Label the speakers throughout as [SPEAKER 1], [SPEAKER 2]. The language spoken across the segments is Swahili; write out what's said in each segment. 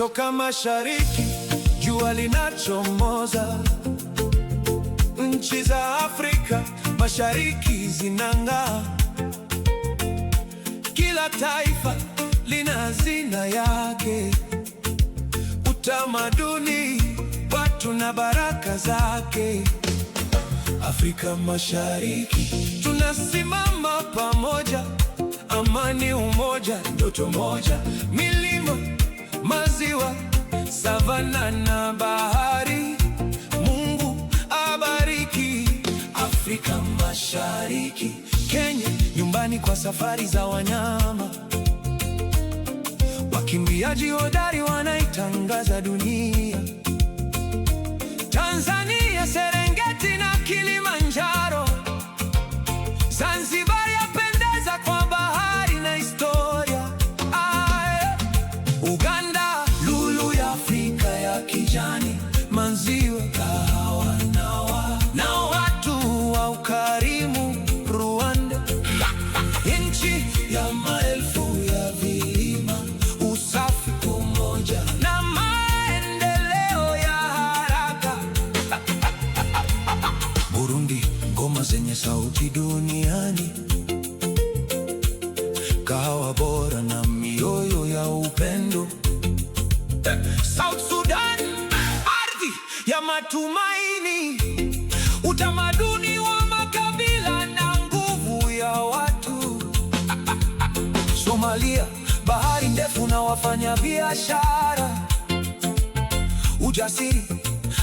[SPEAKER 1] Toka mashariki jua linachomoza, nchi za Afrika Mashariki zinang'aa. Kila taifa lina hazina yake, utamaduni, watu na baraka zake. Afrika Mashariki tunasimama pamoja, amani, umoja, ndoto moja. Milima, maziwa, savana na bahari, Mungu abariki Afrika Mashariki. Kenya, nyumbani kwa safari za wanyama, wakimbiaji hodari wanaitangaza dunia. Tanzania, Serengeti na Kilimanjaro. Zanzibar yapendeza kwa bahari na historia. Uganda, lulu ya Afrika ya kijani, maziwa, kahawa na watu wa ukarimu. Rwanda, nchi ya maelfu ya vilima, usafi, umoja na maendeleo ya haraka. Burundi, ngoma zenye sauti duniani, kahawa bora na mioyo ya upendo. South Sudan, ardhi ya matumaini, utamaduni wa makabila na nguvu ya watu. Somalia, bahari ndefu na wafanyabiashara, ujasiri,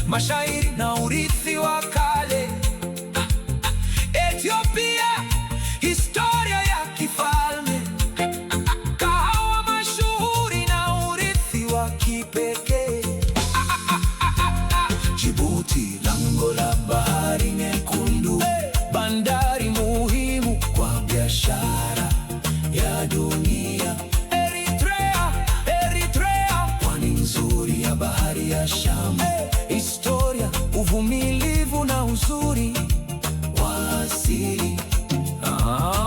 [SPEAKER 1] mashairi na urithi wa kale. Ethiopia, historia ya kifalme, kahawa mashuhuri na urithi wa kipekee. Djibouti, lango la bahari nyekundu, bandari muhimu kwa biashara ya dunia. Eritrea, pwani nzuri ya bahari ya Shamu. Historia, uvumilivu na uzuri wa asili.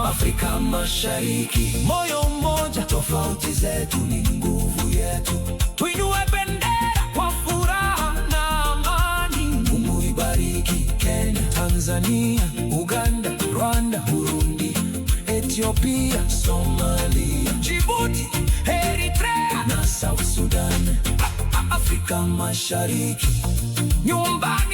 [SPEAKER 1] Afrika Mashariki, moyo mmoja, tofauti zetu ni nguvu yetu. Tuinue bendera kwa furaha na amani. Mungu ibariki Kenya, Tanzania, Uganda, Rwanda, Burundi, Ethiopia, Somalia, Djibouti, Eritrea na South Sudan. Afrika Mashariki, nyumbani